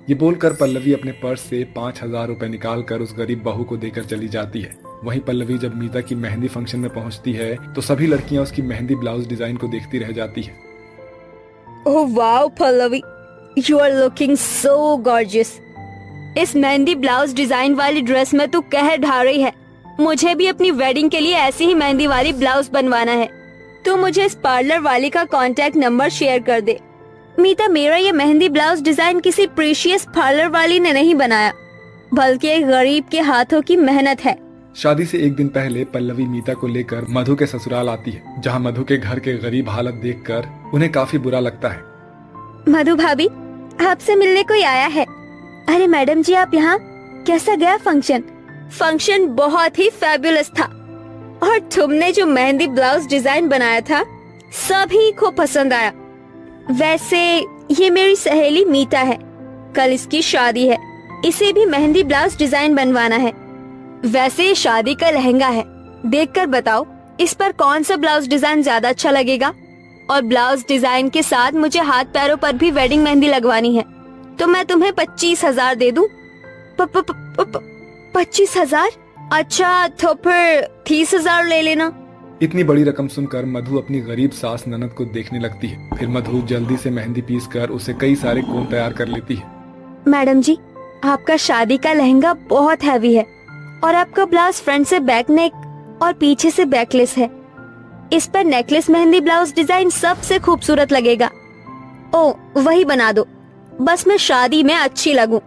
ये बोलकर पल्लवी अपने पर्स से 5,000 रुपए निकाल कर उस गरीब बहू को देकर चली जाती है। वहीं पल्लवी जब मीता की मेहंदी फंक्शन में पहुंचती है तो सभी लड़कियां उसकी मेहंदी ब्लाउज डिजाइन को देखती रह जाती है। Oh wow Pallavi, you are looking so gorgeous. इस मेहंदी ब्लाउज डिजाइन वाली ड्रेस में तू कहर ढा रही है। मुझे भी अपनी वेडिंग के लिए ऐसी ही मेहंदी वाली ब्लाउज बनवाना है। तू मुझे इस पार्लर वाली का कांटेक्ट नंबर शेयर कर दे। मीता, मेरा ये मेहंदी ब्लाउज डिजाइन किसी प्रीशियस पार्लर वाली ने नहीं बनाया, बल्कि एक गरीब के हाथों की मेहनत है। शादी से एक दिन पहले पल्लवी मीता को लेकर मधु के ससुराल आती है, जहां मधु के घर के गरीब हालत देखकर उन्हें काफी बुरा लगता है। मधु भाभी, आपसे मिलने कोई आया है। अरे मैडम जी, आप यहाँ? कैसा गया फंक्शन? फंक्शन बहुत ही फैबुलस था और तुमने जो मेहंदी ब्लाउज डिजाइन बनाया था सभी को पसंद आया। वैसे ये मेरी सहेली मीता है, कल इसकी शादी है, इसे भी मेहंदी ब्लाउज डिजाइन बनवाना है। वैसे ये शादी का लहंगा है, देखकर बताओ इस पर कौन सा ब्लाउज डिजाइन ज्यादा अच्छा लगेगा। और ब्लाउज डिजाइन के साथ मुझे हाथ पैरों पर भी वेडिंग मेहंदी लगवानी है, तो मैं तुम्हें 25,000 दे दूं। 25,000? अच्छा, तो फिर 30,000 ले लेना। इतनी बड़ी रकम सुनकर मधु अपनी गरीब सास ननद को देखने लगती है। फिर मधु जल्दी से मेहंदी पीस कर उसे कई सारे कोन तैयार कर लेती है। मैडम जी, आपका शादी का लहंगा बहुत हैवी है और आपका ब्लाउज फ्रंट से बैक नेक और पीछे से बैकलेस है। इस पर नेकलेस मेहंदी ब्लाउज डिजाइन सबसे खूबसूरत लगेगा। ओ, वही बना दो, बस मैं शादी में अच्छी लगूं।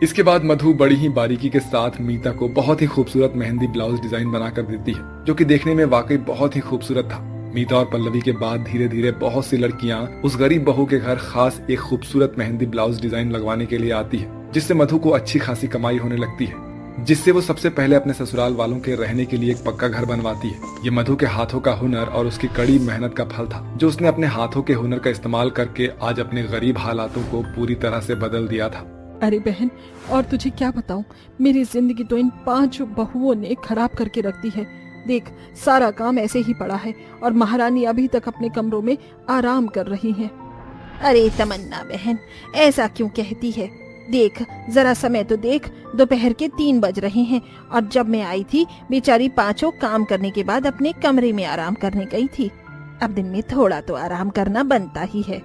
इसके बाद मधु बड़ी ही बारीकी के साथ मीता को बहुत ही खूबसूरत मेहंदी ब्लाउज डिजाइन बनाकर देती है, जो कि देखने में वाकई बहुत ही खूबसूरत था। मीता और पल्लवी के बाद धीरे धीरे बहुत सी लड़कियां उस गरीब बहू के घर खास एक खूबसूरत मेहंदी ब्लाउज डिजाइन लगवाने के लिए आती है, जिससे मधु को अच्छी खासी कमाई होने लगती है, जिससे वो सबसे पहले अपने ससुराल वालों के रहने के लिए एक पक्का घर बनवाती है। ये मधु के हाथों का हुनर और उसकी कड़ी मेहनत का फल था, जो उसने अपने हाथों के हुनर का इस्तेमाल करके आज अपने गरीब हालातों को पूरी तरह से बदल दिया था। अरे बहन, और तुझे क्या बताऊं, मेरी जिंदगी तो इन 5 बहुओं ने खराब करके रख दी है। देख, सारा काम ऐसे ही पड़ा है और महारानी अभी तक अपने कमरों में आराम कर रही हैं। अरे तमन्ना बहन, ऐसा क्यों कहती है? देख, जरा समय तो देख, दोपहर के 3 बज रहे हैं और जब मैं आई थी बेचारी 5 काम करने के बाद अपने कमरे में आराम करने गई थी। अब दिन में थोड़ा तो आराम करना बनता ही है।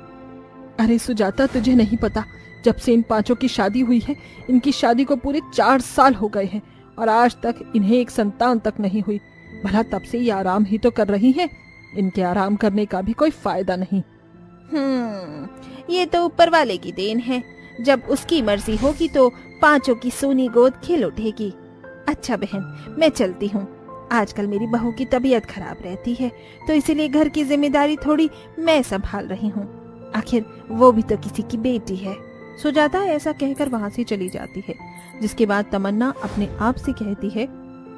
अरे सुजाता, तुझे नहीं पता, जब से इन 5 की शादी हुई है, इनकी शादी को पूरे 4 साल हो गए हैं और आज तक इन्हें एक संतान तक नहीं हुई। भला तब से ये आराम ही तो कर रही हैं। इनके आराम करने का भी कोई फायदा नहीं। ये तो ऊपर वाले की देन है। जब उसकी मर्जी होगी तो 5 की सोनी गोद खिल उठेगी। अच्छा बहन, मैं चलती हूँ। आजकल मेरी बहू की तबीयत खराब रहती है, तो इसीलिए घर की जिम्मेदारी थोड़ी मैं संभाल रही हूँ। आखिर वो भी तो किसी की बेटी है। सुजाता ऐसा कहकर वहाँ से चली जाती है, जिसके बाद तमन्ना अपने आप से कहती है,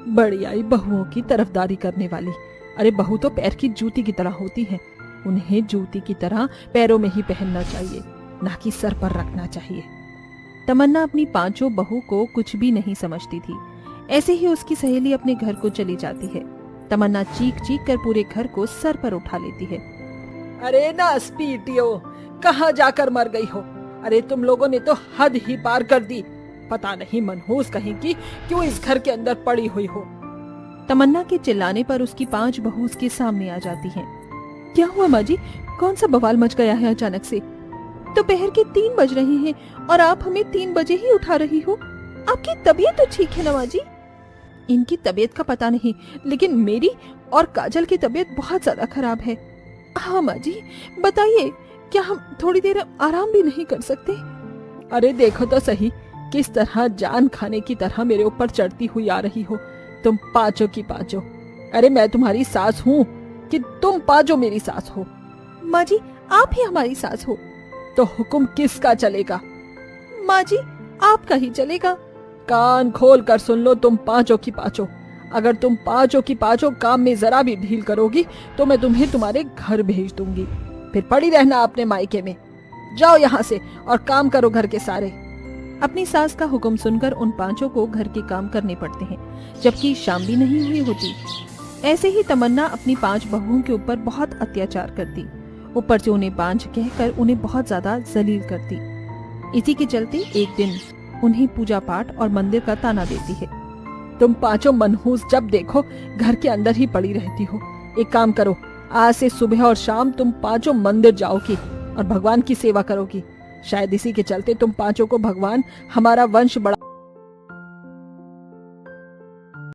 बड़ी आई बहुओं की तरफदारी करने वाली। अरे बहू तो पैर की जूती की तरह होती है, उन्हें जूती की तरह पैरों में ही पहनना चाहिए, ना कि सर पर रखना चाहिए। तमन्ना अपनी 5 बहू को कुछ भी नहीं समझती थी। ऐसे ही उसकी सहेली अपने घर को चली जाती है। तमन्ना चीख चीख कर पूरे घर को सर पर उठा लेती है। अरे नास्पीटियो, कहाँ जाकर मर गई हो? अरे तुम लोगों ने तो हद ही पार कर दी। पता नहीं मनहूस कहीं की क्यों इस घर के अंदर पड़ी हुई हो। तमन्ना के चिल्लाने पर उसकी 5 बहू उसके सामने आ जाती हैं। क्या हुआ माँ जी? कौन सा बवाल मच गया है अचानक से? दोपहर के 3 बज रहे हैं और आप हमें 3 बजे ही उठा रही हो। आपकी तबीयत तो ठीक है ना माँ जी? इनकी तबीयत का पता नहीं, लेकिन मेरी और काजल की तबीयत बहुत ज्यादा खराब है। हाँ माँ जी, बताइए, क्या हम थोड़ी देर आराम भी नहीं कर सकते? अरे देखो तो सही, किस तरह जान खाने की तरह मेरे ऊपर चढ़ती हुई आ रही हो तुम 5 की 5। अरे मैं तुम्हारी सास हूँ कि तुम 5 मेरी सास हो? माँ जी, आप ही हमारी सास हो। तो हुक्म किसका चलेगा? माँ जी, आपका ही चलेगा। कान खोल कर सुन लो तुम 5 की 5। अगर तुम 5 की 5 काम में जरा भी ढील करोगी तो मैं तुम्हें तुम्हारे घर भेज दूंगी। फिर पड़ी रहना अपने मायके में। जाओ यहाँ से और काम करो घर के सारे। अपनी सास का हुक्म सुनकर उन 5 को घर के काम करने पड़ते हैं, जबकि शाम भी नहीं हुई होती। ऐसे ही तमन्ना अपनी 5 बहुओं के ऊपर बहुत अत्याचार करती, ऊपर से उन्हें बांझ कहकर उन्हें बहुत ज्यादा जलील करती। इसी के चलते एक दिन उन्हें पूजा पाठ और मंदिर का ताना देती है। तुम पांचों मनहूस जब देखो घर के अंदर ही पड़ी रहती हो। एक काम करो, आज से सुबह और शाम तुम पांचों मंदिर जाओगी और भगवान की सेवा करोगी। शायद इसी के चलते तुम पांचों को भगवान हमारा वंश बढ़ा